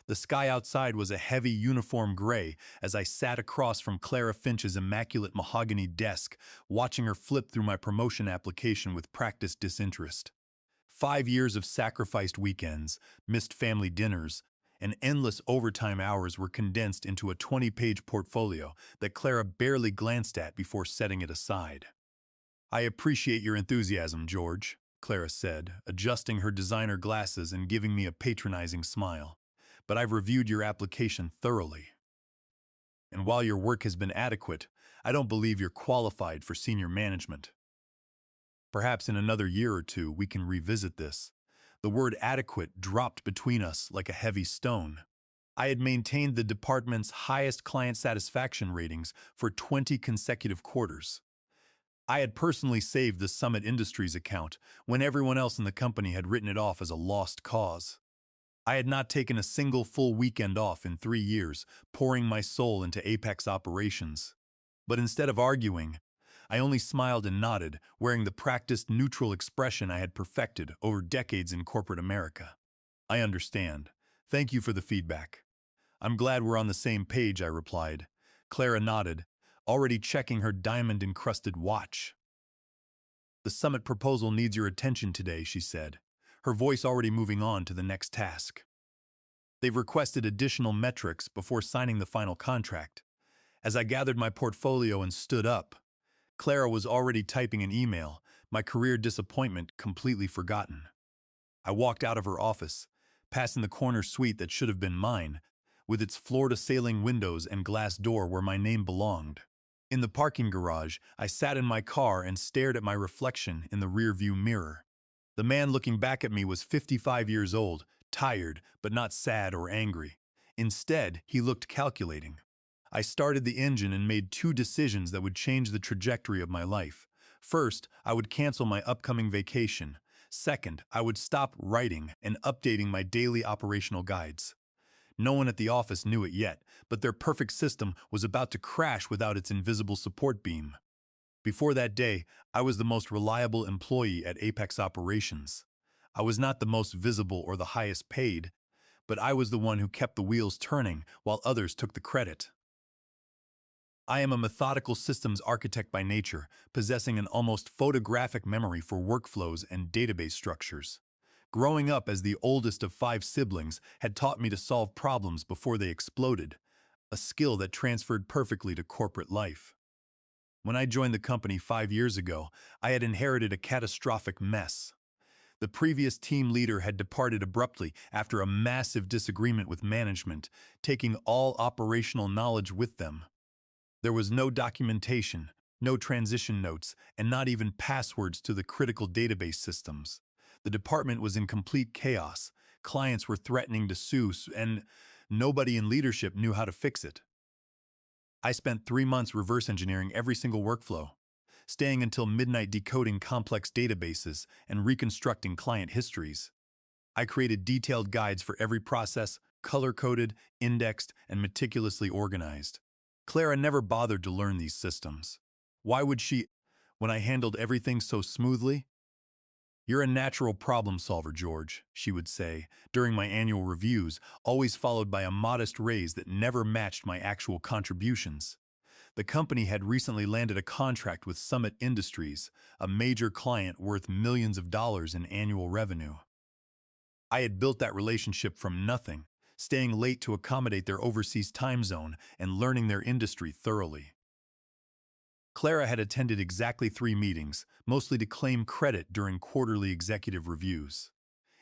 The sky outside was a heavy uniform gray as I sat across from Clara Finch's immaculate mahogany desk, watching her flip through my promotion application with practiced disinterest. 5 years of sacrificed weekends, missed family dinners, and endless overtime hours were condensed into a 20-page portfolio that Clara barely glanced at before setting it aside. "I appreciate your enthusiasm, George," Clara said, adjusting her designer glasses and giving me a patronizing smile. "But I've reviewed your application thoroughly. And while your work has been adequate, I don't believe you're qualified for senior management. Perhaps in another year or two we can revisit this." The word adequate dropped between us like a heavy stone. I had maintained the department's highest client satisfaction ratings for 20 consecutive quarters. I had personally saved the Summit Industries account when everyone else in the company had written it off as a lost cause. I had not taken a single full weekend off in 3 years, pouring my soul into Apex operations. But instead of arguing, I only smiled and nodded, wearing the practiced neutral expression I had perfected over decades in corporate America. "I understand. Thank you for the feedback. I'm glad we're on the same page," I replied. Clara nodded, already checking her diamond-encrusted watch. "The summit proposal needs your attention today," she said, her voice already moving on to the next task. "They've requested additional metrics before signing the final contract." As I gathered my portfolio and stood up, Clara was already typing an email, my career disappointment completely forgotten. I walked out of her office, passing the corner suite that should have been mine, with its floor-to-ceiling windows and glass door where my name belonged. In the parking garage, I sat in my car and stared at my reflection in the rearview mirror. The man looking back at me was 55 years old, tired, but not sad or angry. Instead, he looked calculating. I started the engine and made two decisions that would change the trajectory of my life. First, I would cancel my upcoming vacation. Second, I would stop writing and updating my daily operational guides. No one at the office knew it yet, but their perfect system was about to crash without its invisible support beam. Before that day, I was the most reliable employee at Apex Operations. I was not the most visible or the highest paid, but I was the one who kept the wheels turning while others took the credit. I am a methodical systems architect by nature, possessing an almost photographic memory for workflows and database structures. Growing up as the oldest of 5 siblings had taught me to solve problems before they exploded, a skill that transferred perfectly to corporate life. When I joined the company 5 years ago, I had inherited a catastrophic mess. The previous team leader had departed abruptly after a massive disagreement with management, taking all operational knowledge with them. There was no documentation, no transition notes, and not even passwords to the critical database systems. The department was in complete chaos. Clients were threatening to sue, and nobody in leadership knew how to fix it. I spent 3 months reverse engineering every single workflow, staying until midnight decoding complex databases and reconstructing client histories. I created detailed guides for every process, color-coded, indexed, and meticulously organized. Clara never bothered to learn these systems. Why would she, when I handled everything so smoothly? "You're a natural problem solver, George," she would say, during my annual reviews, always followed by a modest raise that never matched my actual contributions. The company had recently landed a contract with Summit Industries, a major client worth millions of dollars in annual revenue. I had built that relationship from nothing, staying late to accommodate their overseas time zone and learning their industry thoroughly. Clara had attended exactly 3 meetings, mostly to claim credit during quarterly executive reviews.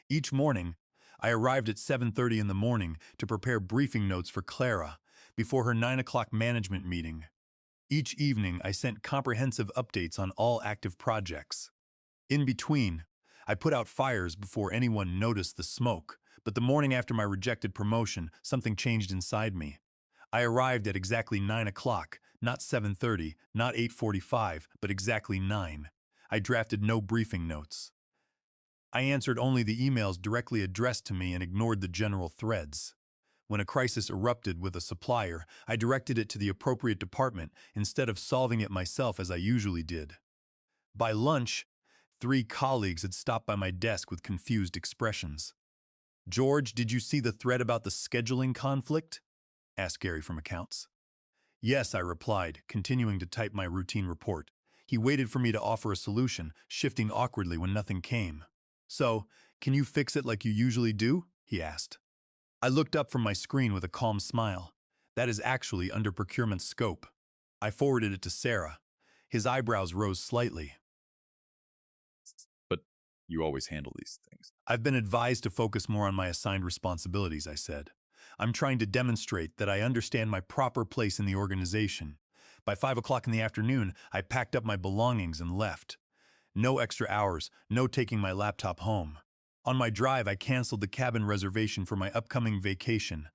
Each morning, I arrived at 7:30 in the morning to prepare briefing notes for Clara before her 9 o'clock management meeting. Each evening, I sent comprehensive updates on all active projects. In between, I put out fires before anyone noticed the smoke, but the morning after my rejected promotion, something changed inside me. I arrived at exactly 9 o'clock, not 7:30, not 8:45, but exactly 9. I drafted no briefing notes. I answered only the emails directly addressed to me and ignored the general threads. When a crisis erupted with a supplier, I directed it to the appropriate department instead of solving it myself as I usually did. By lunch, 3 colleagues had stopped by my desk with confused expressions. George, did you see the thread about the scheduling conflict? Asked Gary from accounts. Yes, I replied, continuing to type my routine report. He waited for me to offer a solution, shifting awkwardly when nothing came. So, can you fix it like you usually do? He asked. I looked up from my screen with a calm smile. That is actually under procurement's scope. I forwarded it to Sarah. His eyebrows rose slightly. But you always handle these things. I've been advised to focus more on my assigned responsibilities, I said. I'm trying to demonstrate that I understand my proper place in the organization. By 5 o'clock in the afternoon, I packed up my belongings and left. No extra hours, no taking my laptop home. On my drive, I canceled the cabin reservation for my upcoming vacation,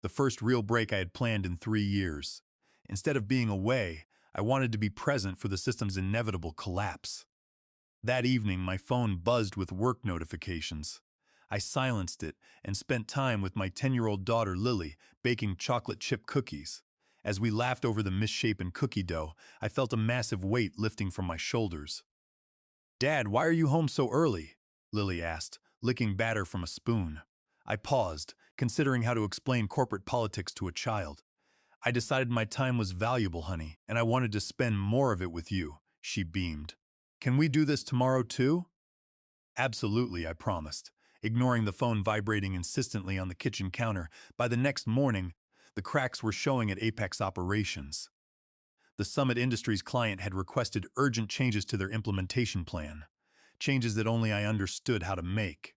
the first real break I had planned in 3 years. Instead of being away, I wanted to be present for the system's inevitable collapse. That evening, my phone buzzed with work notifications. I silenced it and spent time with my 10-year-old daughter Lily baking chocolate chip cookies. As we laughed over the misshapen cookie dough, I felt a massive weight lifting from my shoulders. Dad, why are you home so early? Lily asked, licking batter from a spoon. I paused, considering how to explain corporate politics to a child. I decided my time was valuable, honey, and I wanted to spend more of it with you, she beamed. Can we do this tomorrow too? Absolutely, I promised, ignoring the phone vibrating insistently on the kitchen counter. By the next morning, the cracks were showing at Apex Operations. The Summit Industries client had requested urgent changes to their implementation plan, changes that only I understood how to make.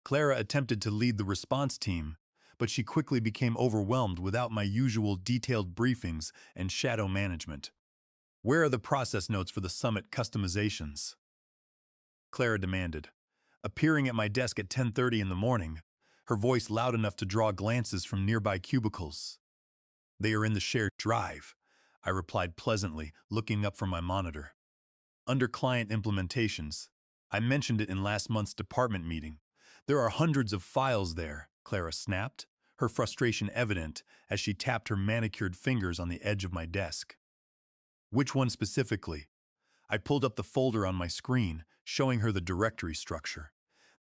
Clara attempted to lead the response team, but she quickly became overwhelmed without my usual detailed briefings and shadow management. Where are the process notes for the Summit customizations? Clara demanded, appearing at my desk at 10:30 in the morning, her voice loud enough to draw glances from nearby cubicles. They are in the shared drive, I replied pleasantly, looking up from my monitor. Under client implementations, I mentioned it in last month's department meeting. There are hundreds of files there, Clara snapped, her frustration evident as she tapped her manicured fingers on the edge of my desk. Which one specifically? I pulled up the folder on my screen, showing her the directory structure.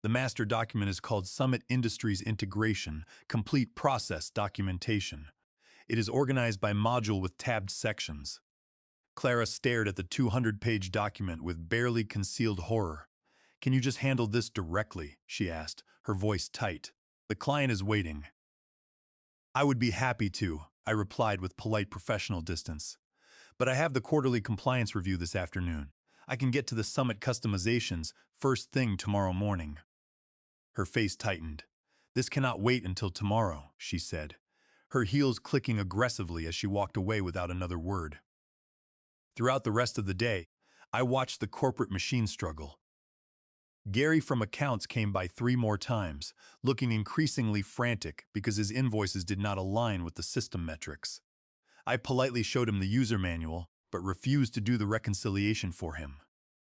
The master document is called Summit Industries Integration, Complete Process Documentation. It is organized by module with tabbed sections. Clara stared at the 200-page document with barely concealed horror. Can you just handle this directly? She asked, her voice tight. The client is waiting. I would be happy to, I replied with polite professional distance. But I have the quarterly compliance review this afternoon. I can get to the Summit customizations first thing tomorrow morning. Her face tightened. This cannot wait until tomorrow, she said, her heels clicking aggressively as she walked away without another word. Throughout the rest of the day, I watched the corporate machine struggle. Gary from accounts came by 3 more times, looking increasingly frantic because his invoices did not align with the system metrics. I politely showed him the user manual, but refused to do the reconciliation for him.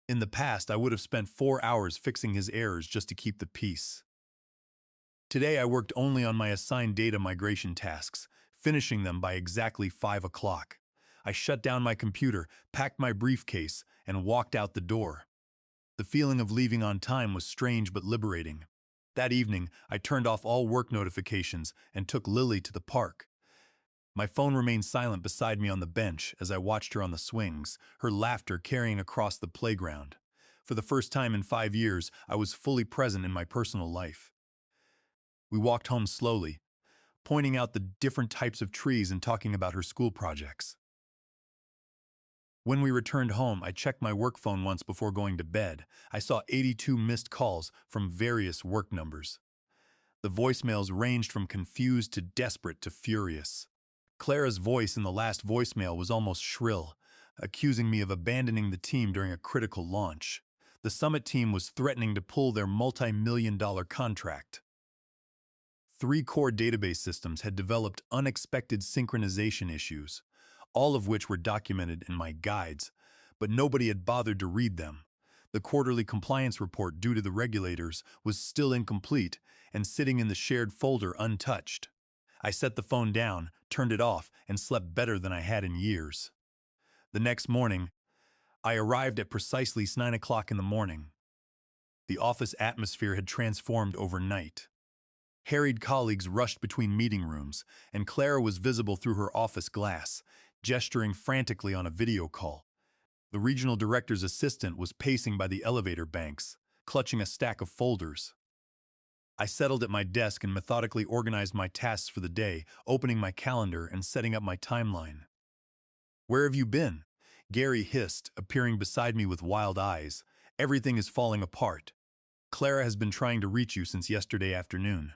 In the past, I would have spent 4 hours fixing his errors just to keep the peace. Today, I worked only on my assigned data migration tasks, finishing them by exactly 5 o'clock. I shut down my computer, packed my briefcase, and walked out the door. The feeling of leaving on time was strange but liberating. That evening, I turned off all work notifications and took Lily to the park. My phone remained silent beside me on the bench as I watched her on the swings, her laughter carrying across the playground. For the first time in 5 years, I was fully present in my personal life. We walked home slowly, pointing out the different types of trees and talking about her school projects. When we returned home, I checked my work phone once before going to bed. I saw 82 missed calls from various work numbers. The voicemails ranged from confused to desperate to furious. Clara's voice in the last voicemail was almost shrill, accusing me of abandoning the team during a critical launch. The Summit team was threatening to pull their multi-million-dollar contract. 3 core database systems had developed unexpected synchronization issues, all of which were documented in my guides, but nobody had bothered to read them. The quarterly compliance report due to the regulators was still incomplete and sitting in the shared folder untouched. I set the phone down, turned it off, and slept better than I had in years. The next morning, I arrived at precisely 9 o'clock in the morning. The office atmosphere had transformed overnight. Harried colleagues rushed between meeting rooms, and Clara was visible through her office glass, gesturing frantically on a video call. The regional director's assistant was pacing by the elevator banks, clutching a stack of folders. I settled at my desk and methodically organized my tasks for the day, opening my calendar and setting up my timeline. "Where have you been?" Gary hissed, appearing beside me with wild eyes. "Everything is falling apart. Clara has been trying to reach you since yesterday afternoon."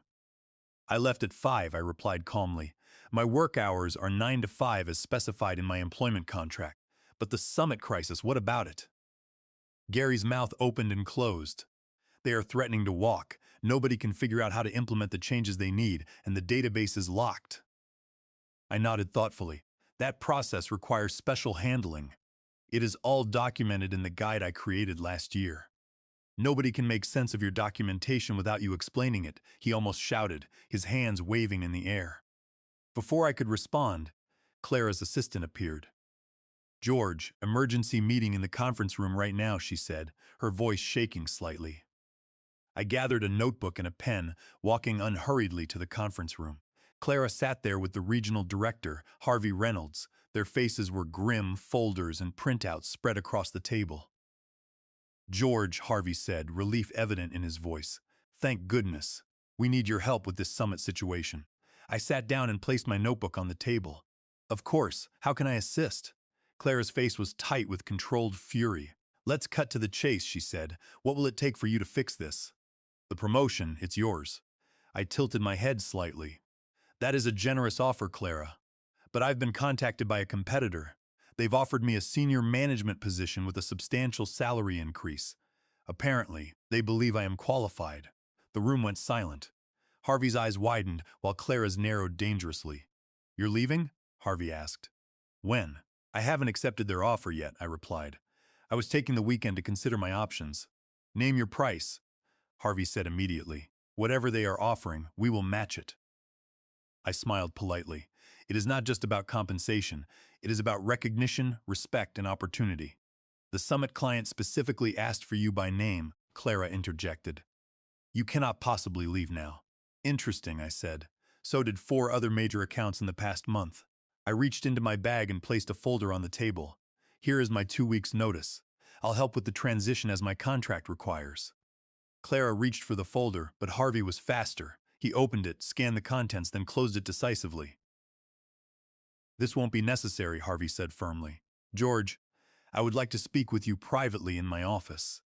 "I left at 5, I replied calmly. "My work hours are 9 to 5 as specified in my employment contract. But the summit crisis, what about it?" Gary's mouth opened and closed. "They are threatening to walk. Nobody can figure out how to implement the changes they need, and the database is locked." I nodded thoughtfully. "That process requires special handling. It is all documented in the guide I created last year." "Nobody can make sense of your documentation without you explaining it," he almost shouted, his hands waving in the air. Before I could respond, Clara's assistant appeared. "George, emergency meeting in the conference room right now," she said, her voice shaking slightly. I gathered a notebook and a pen, walking unhurriedly to the conference room. Clara sat there with the regional director, Harvey Reynolds. Their faces were grim, folders and printouts spread across the table. "George," Harvey said, relief evident in his voice. "Thank goodness. We need your help with this summit situation." I sat down and placed my notebook on the table. "Of course, how can I assist?" Clara's face was tight with controlled fury. "Let's cut to the chase," she said. "What will it take for you to fix this?" "The promotion, it's yours." I tilted my head slightly. "That is a generous offer, Clara. But I've been contacted by a competitor. They've offered me a senior management position with a substantial salary increase. Apparently, they believe I am qualified." The room went silent. Harvey's eyes widened, while Clara's narrowed dangerously. "You're leaving?" Harvey asked. "When?" "I haven't accepted their offer yet," I replied. "I was taking the weekend to consider my options." "Name your price," Harvey said immediately. "Whatever they are offering, we will match it." I smiled politely. "It is not just about compensation. It is about recognition, respect, and opportunity." "The summit client specifically asked for you by name," Clara interjected. "You cannot possibly leave now." "Interesting," I said. "So did 4 other major accounts in the past month." I reached into my bag and placed a folder on the table. "Here is my 2 weeks' notice. I'll help with the transition as my contract requires." Clara reached for the folder, but Harvey was faster. He opened it, scanned the contents, then closed it decisively. "This won't be necessary," Harvey said firmly. "George, I would like to speak with you privately in my office."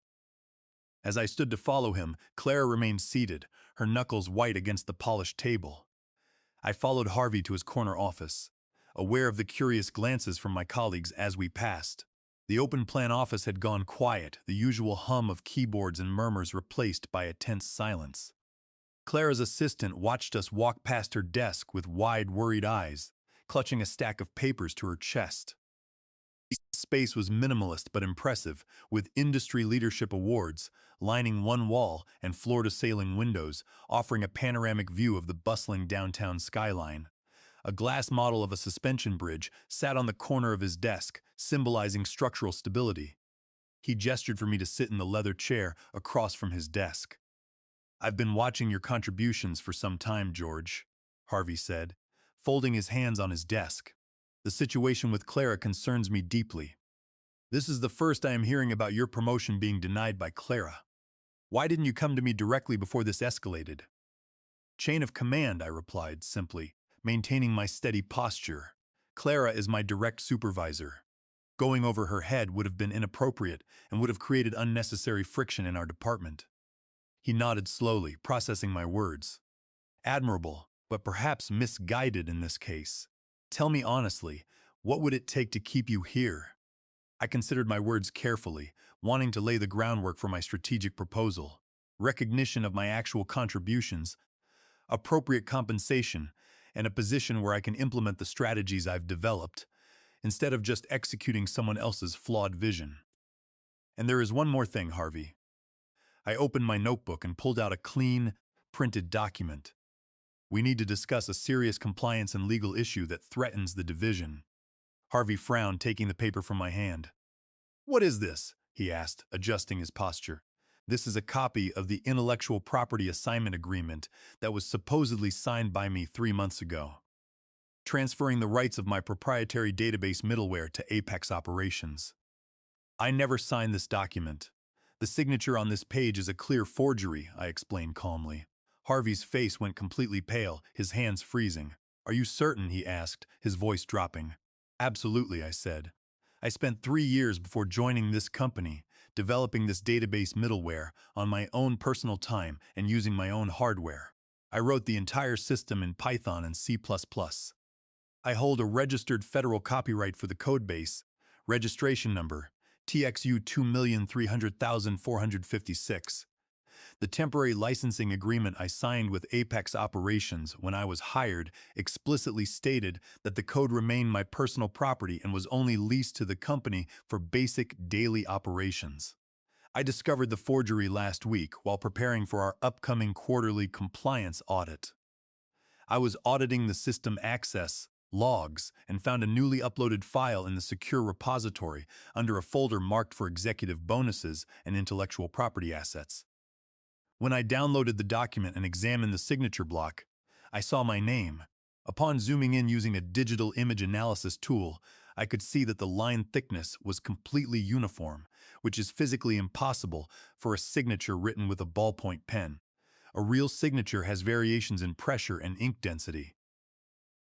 As I stood to follow him, Clara remained seated, her knuckles white against the polished table. I followed Harvey to his corner office, aware of the curious glances from my colleagues as we passed. The open-plan office had gone quiet, the usual hum of keyboards and murmurs replaced by a tense silence. Clara's assistant watched us walk past her desk with wide, worried eyes, clutching a stack of papers to her chest. The space was minimalist but impressive, with industry leadership awards lining one wall and floor-to-ceiling windows, offering a panoramic view of the bustling downtown skyline. A glass model of a suspension bridge sat on the corner of his desk, symbolizing structural stability. He gestured for me to sit in the leather chair across from his desk. "I've been watching your contributions for some time, George," Harvey said, folding his hands on his desk. "The situation with Clara concerns me deeply. This is the first I am hearing about your promotion being denied by Clara. Why didn't you come to me directly before this escalated?" "Chain of command," I replied simply, maintaining my steady posture. "Clara is my direct supervisor. Going over her head would have been inappropriate and would have created unnecessary friction in our department." He nodded slowly, processing my words. "Admirable, but perhaps misguided in this case. Tell me honestly, what would it take to keep you here?" I considered my words carefully, wanting to lay the groundwork for my strategic proposal. Recognition of my actual contributions, appropriate compensation, and a position where I can implement the strategies I've developed, instead of just executing someone else's flawed vision. "And there is one more thing, Harvey." I opened my notebook and pulled out a clean, printed document. "We need to discuss a serious compliance and legal issue that threatens the division." Harvey frowned, taking the paper from my hand. "What is this?" he asked, adjusting his posture. This is a copy of the intellectual property assignment agreement that was supposedly signed by me 3 months ago, transferring the rights of my proprietary database middleware to Apex Operations. I never signed this document. The signature on this page is a clear forgery, I explained calmly. Harvey's face went completely pale, his hands freezing. Are you certain? He asked, his voice dropping. Absolutely, I said. I spent 3 years before joining this company, developing this database middleware on my own personal time and using my own hardware. I wrote the entire system in Python and C++. I hold a registered federal copyright for the codebase, registration number, TXU 2,300,456. The temporary licensing agreement I signed with Apex Operations when I was hired explicitly stated that the code remained my personal property and was only leased to the company for basic daily operations. I discovered the forgery last week while preparing for our upcoming quarterly compliance audit. I was auditing the system access logs and found a newly uploaded file in the secure repository under a folder marked for executive bonuses and intellectual property assets. When I downloaded the document and examined the signature block, I saw my name. Upon zooming in using a digital image analysis tool, I could see that the line thickness was completely uniform, which is physically impossible for a signature written with a ballpoint pen. A real signature has variations in pressure and ink density.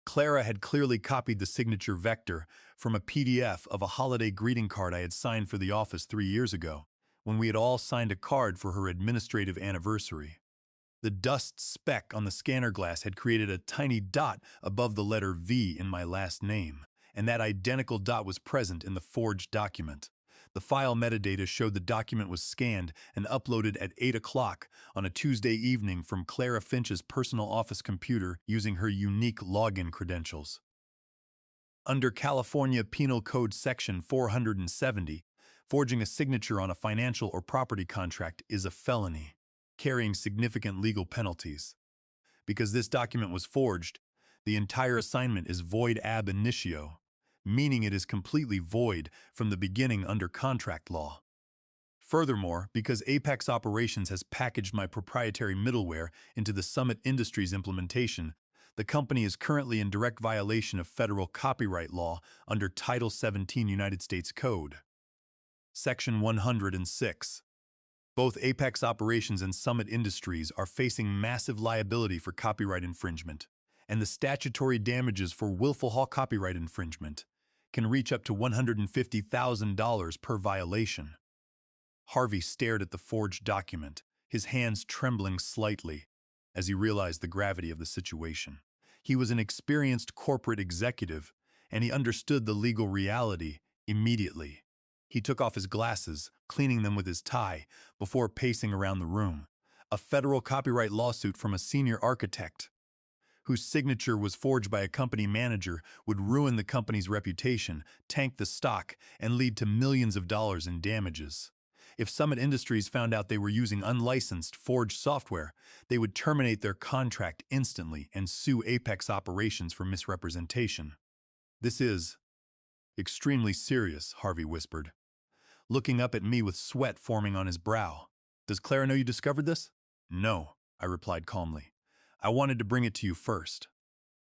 Clara had clearly copied the signature vector from a PDF of a holiday greeting card I had signed for the office 3 years ago, when we had all signed a card for her administrative anniversary. The dust speck on the scanner glass had created a tiny dot above the letter V in my last name, and that identical dot was present in the forged document. The file metadata showed the document was scanned and uploaded at 8 o'clock on a Tuesday evening from Clara Finch's personal office computer using her unique login credentials. Under California Penal Code Section 470, forging a signature on a financial or property contract is a felony, carrying significant legal penalties. Because this document was forged, the entire assignment is void ab initio, meaning it is completely void from the beginning under contract law. Furthermore, because Apex Operations has packaged my proprietary middleware into the Summit Industries implementation, the company is currently in direct violation of federal copyright law under Title 17 United States Code. Section 106. Both Apex Operations and Summit Industries are facing massive liability for copyright infringement, and the statutory damages for willful copyright infringement can reach up to $150,000 per violation. Harvey stared at the forged document, his hands trembling slightly as he realized the gravity of the situation. He was an experienced corporate executive, and he understood the legal reality immediately. He took off his glasses, cleaning them with his tie, before pacing around the room. A federal copyright lawsuit from a senior architect whose signature was forged by a company manager would ruin the company's reputation, tank the stock, and lead to millions of dollars in damages. If Summit Industries found out they were using unlicensed, forged software, they would terminate their contract instantly and sue Apex Operations for misrepresentation. This is extremely serious, Harvey whispered, looking up at me with sweat forming on his brow. Does Clara know you discovered this? No, I replied calmly. I wanted to bring it to you first.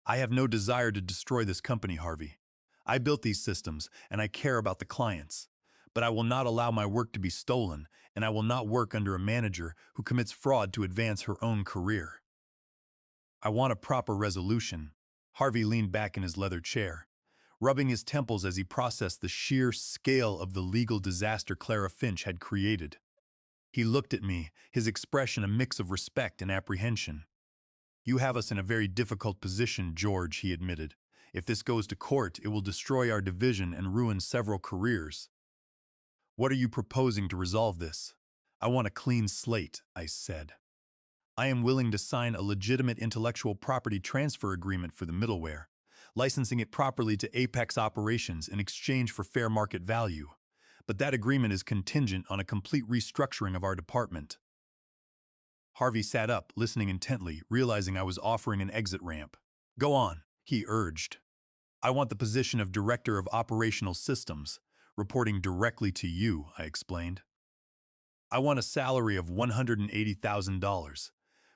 I have no desire to destroy this company, Harvey. I built these systems, and I care about the clients. But I will not allow my work to be stolen, and I will not work under a manager who commits fraud to advance her own career. I want a proper resolution. Harvey leaned back in his leather chair, rubbing his temples as he processed the sheer scale of the legal disaster Clara Finch had created. He looked at me, his expression a mix of respect and apprehension. You have us in a very difficult position, George, he admitted. If this goes to court, it will destroy our division and ruin several careers. What are you proposing to resolve this? I want a clean slate, I said. I am willing to sign a legitimate intellectual property transfer agreement for the middleware, licensing it properly to Apex Operations in exchange for fair market value. But that agreement is contingent on a complete restructuring of our department. Harvey sat up, listening intently, realizing I was offering an exit ramp. Go on, he urged. I want the position of Director of Operational Systems, reporting directly to you, I explained. I want a salary of $180,000,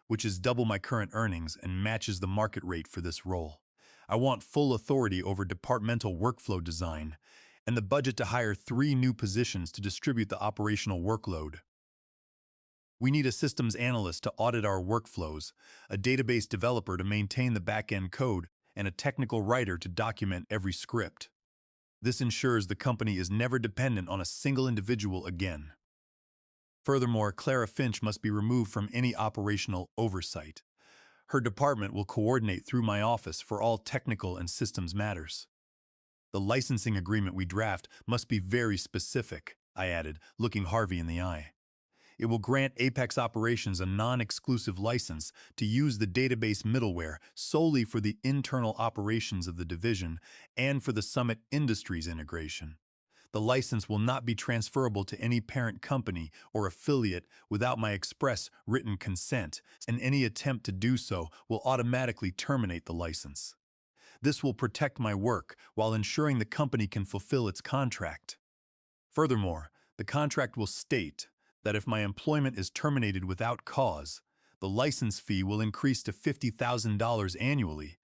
which is double my current earnings and matches the market rate for this role. I want full authority over departmental workflow design and the budget to hire 3 new positions to distribute the operational workload. We need a systems analyst to audit our workflows, a database developer to maintain the back-end code, and a technical writer to document every script. This ensures the company is never dependent on a single individual again. Furthermore, Clara Finch must be removed from any operational oversight. Her department will coordinate through my office for all technical and systems matters. The licensing agreement we draft must be very specific, I added, looking Harvey in the eye. It will grant Apex Operations a non-exclusive license to use the database middleware solely for the internal operations of the division and for the Summit Industries integration. The license will not be transferable to any parent company or affiliate without my express written consent, and any attempt to do so will automatically terminate the license. This will protect my work while ensuring the company can fulfill its contract. Furthermore, the contract will state that if my employment is terminated without cause, the license fee will increase to $50,000 annually,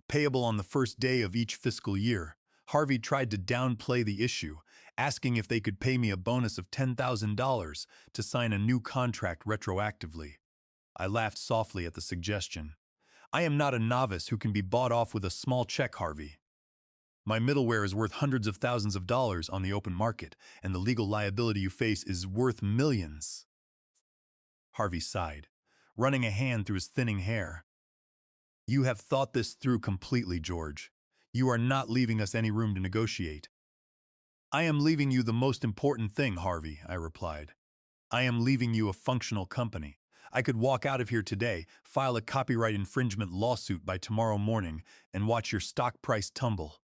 payable on the first day of each fiscal year. Harvey tried to downplay the issue, asking if they could pay me a bonus of $10,000 to sign a new contract retroactively. I laughed softly at the suggestion. I am not a novice who can be bought off with a small check, Harvey. My middleware is worth hundreds of thousands of dollars on the open market, and the legal liability you face is worth millions. Harvey sighed, running a hand through his thinning hair. You have thought this through completely, George. You are not leaving us any room to negotiate. I am leaving you the most important thing, Harvey, I replied. I am leaving you a functional company. I could walk out of here today, file a copyright infringement lawsuit by tomorrow morning, and watch your stock price tumble.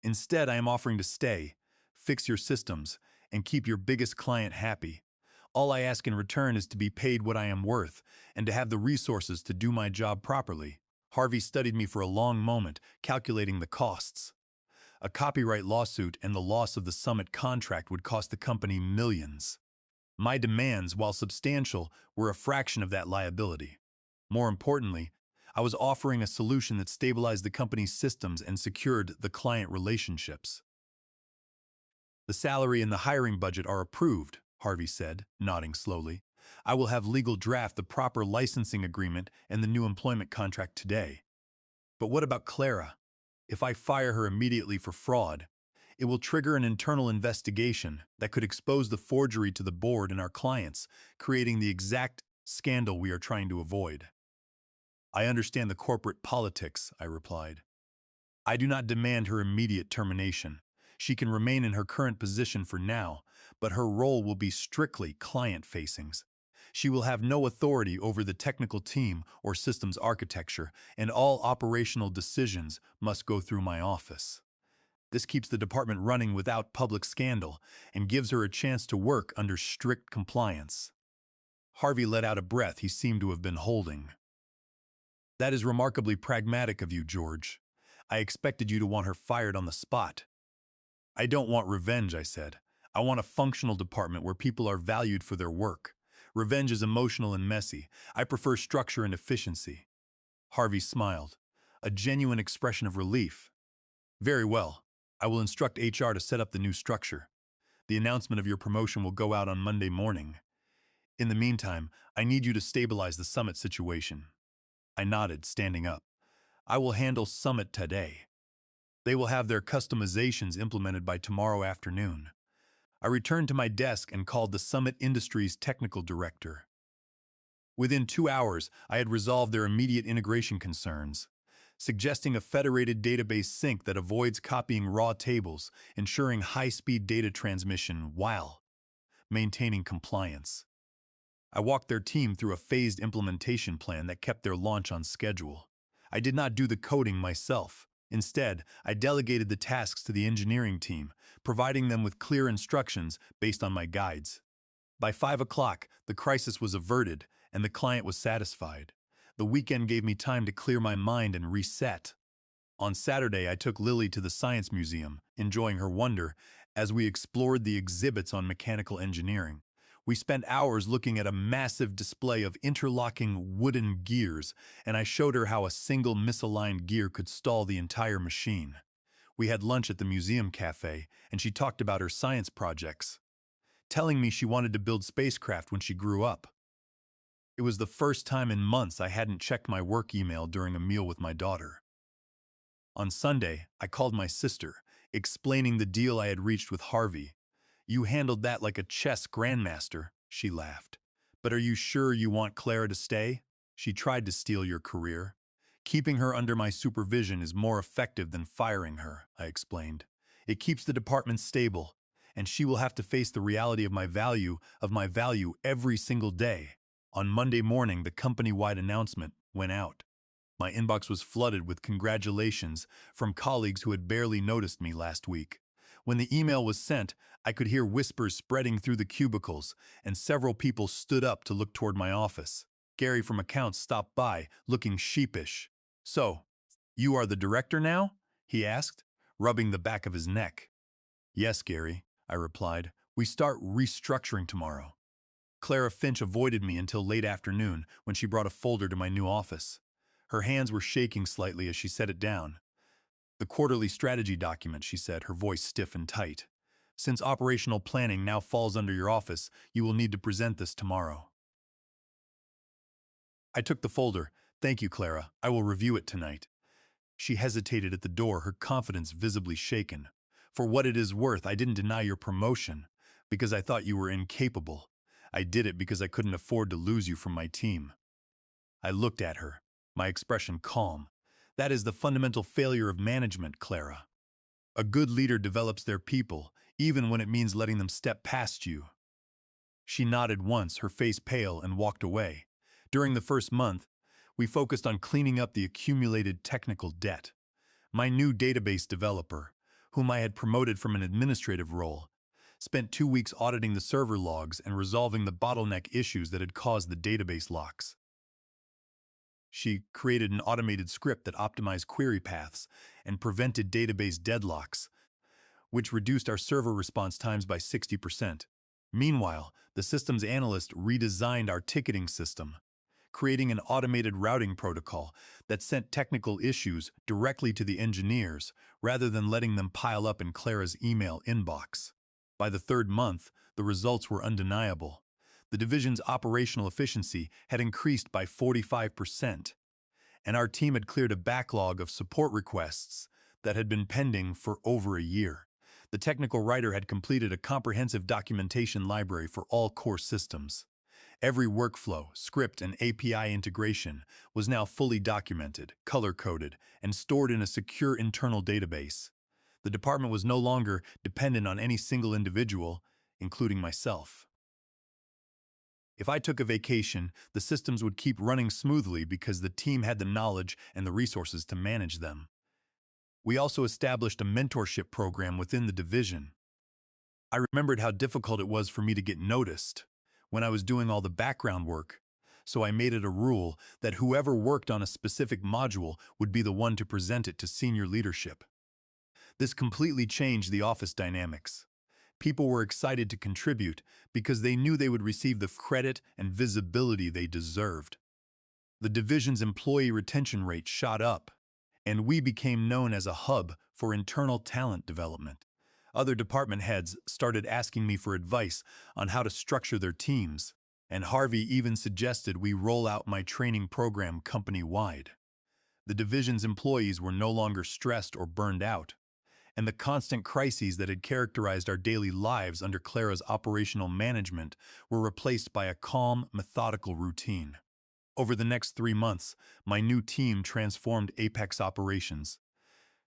Instead, I am offering to stay, fix your systems, and keep your biggest client happy. All I ask in return is to be paid what I am worth and to have the resources to do my job properly. Harvey studied me for a long moment, calculating the costs. A copyright lawsuit and the loss of the Summit contract would cost the company millions. My demands, while substantial, were a fraction of that liability. More importantly, I was offering a solution that stabilized the company's systems and secured the client relationships. The salary and the hiring budget are approved, Harvey said, nodding slowly. I will have legal draft the proper licensing agreement and the new employment contract today. But what about Clara? If I fire her immediately for fraud, it will trigger an internal investigation that could expose the forgery to the board and our clients, creating the exact scandal we are trying to avoid. I understand the corporate politics, I replied. I do not demand her immediate termination. She can remain in her current position for now, but her role will be strictly client-facing. She will have no authority over the technical team or systems architecture, and all operational decisions must go through my office. This keeps the department running without public scandal and gives her a chance to work under strict compliance. Harvey let out a breath he seemed to have been holding. That is remarkably pragmatic of you, George. I expected you to want her fired on the spot. I don't want revenge, I said. I want a functional department where people are valued for their work. Revenge is emotional and messy. I prefer structure and efficiency. Harvey smiled, a genuine expression of relief. Very well. I will instruct HR to set up the new structure. The announcement of your promotion will go out on Monday morning. In the meantime, I need you to stabilize the Summit situation. I nodded, standing up. I will handle Summit today. They will have their customizations implemented by tomorrow afternoon. I returned to my desk and called the Summit Industries technical director. Within 2 hours, I had resolved their immediate integration concerns, suggesting a federated database sync that avoids copying raw tables, ensuring high-speed data transmission while maintaining compliance. I walked their team through a phased implementation plan that kept their launch on schedule. I did not do the coding myself. Instead, I delegated the tasks to the engineering team, providing them with clear instructions based on my guides. By 5 o'clock, the crisis was averted and the client was satisfied. The weekend gave me time to clear my mind and reset. On Saturday, I took Lily to the Science Museum, enjoying her wonder as we explored the exhibits on mechanical engineering. We spent hours looking at a massive display of interlocking wooden gears, and I showed her how a single misaligned gear could stall the entire machine. We had lunch at the museum cafe, and she talked about her science projects, telling me she wanted to build spacecraft when she grew up. It was the first time in months I hadn't checked my work email during a meal with my daughter. On Sunday, I called my sister, explaining the deal I had reached with Harvey. "You handled that like a chess grandmaster," she laughed. "But are you sure you want Clara to stay? She tried to steal your career. Keeping her under my supervision is more effective than firing her," I explained. "It keeps the department stable, and she will have to face the reality of my value every single day." On Monday morning, the company-wide announcement went out. My inbox was flooded with congratulations from colleagues who had barely noticed me last week. When the email was sent, I could hear whispers spreading through the cubicles, and several people stood up to look toward my office. Gary from accounts stopped by, looking sheepish. "So, you are the director now?" he asked, rubbing the back of his neck. "Yes, Gary," I replied. "We start restructuring tomorrow." Clara Finch avoided me until late afternoon when she brought a folder to my new office. Her hands were shaking slightly as she set it down. "The quarterly strategy document," she said, her voice stiff and tight. "Since operational planning now falls under your office, you will need to present this tomorrow." I took the folder. "Thank you, Clara. I will review it tonight." She hesitated at the door, her confidence visibly shaken. "For what it is worth, I didn't deny your promotion because I thought you were incapable. I did it because I couldn't afford to lose you from my team." I looked at her, my expression calm. "That is the fundamental failure of management, Clara. A good leader develops their people, even when it means letting them step past you." She nodded once, her face pale, and walked away. During the first month, we focused on cleaning up the accumulated technical debt. My new database developer, whom I had promoted from an administrative role, spent 2 weeks auditing the server logs and resolving the bottleneck issues that had caused the database locks. She created an automated script that optimized query paths and prevented database deadlocks, which reduced our server response times by 60%. Meanwhile, the systems analyst redesigned our ticketing system, creating an automated routing protocol that sent technical issues directly to the engineers rather than letting them pile up in Clara's email inbox. By the third month, the results were undeniable. The division's operational efficiency had increased by 45%, and our team had cleared a backlog of support requests that had been pending for over a year. The technical writer had completed a comprehensive documentation library for all core systems. Every workflow, script, and API integration was now fully documented, color-coded, and stored in a secure internal database. The department was no longer dependent on any single individual, including myself. If I took a vacation, the systems would keep running smoothly because the team had the knowledge and the resources to manage them. We also established a mentorship program within the division. I remembered how difficult it was for me to get noticed when I was doing all the background work, so I made it a rule that whoever worked on a specific module would be the one to present it to senior leadership. This completely changed the office dynamics. People were excited to contribute because they knew they would receive the credit and visibility they deserved. The division's employee retention rate shot up, and we became known as a hub for internal talent development. Other department heads started asking me for advice on how to structure their teams, and Harvey even suggested we roll out my training program company-wide. The division's employees were no longer stressed or burned out, and the constant crises that had characterized our daily lives under Clara's operational management were replaced by a calm, methodical routine. Over the next 3 months, my new team transformed Apex operations.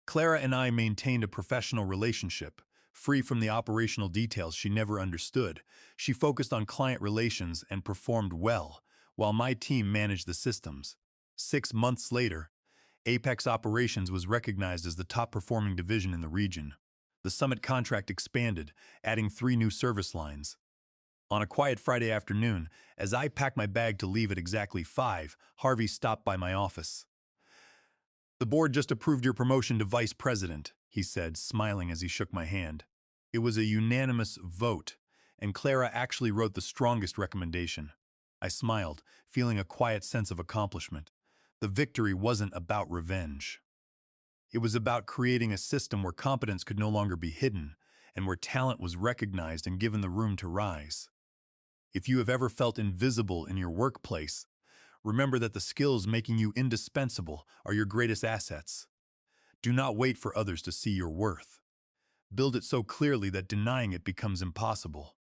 Clara and I maintained a professional relationship, free from the operational details she never understood. She focused on client relations and performed well, while my team managed the systems. 6 months later, Apex Operations was recognized as the top-performing division in the region. The Summit contract expanded, adding 3 new service lines. On a quiet Friday afternoon, as I packed my bag to leave at exactly 5, Harvey stopped by my office. "The board just approved your promotion to vice president," he said, smiling as he shook my hand. "It was a unanimous vote, and Clara actually wrote the strongest recommendation. I smiled, feeling a quiet sense of accomplishment. The victory wasn't about revenge. It was about creating a system where competence could no longer be hidden, and where talent was recognized and given the room to rise. If you have ever felt invisible in your workplace, remember that the skills making you indispensable are your greatest assets. Do not wait for others to see your worth. Build it so clearly that denying it becomes impossible.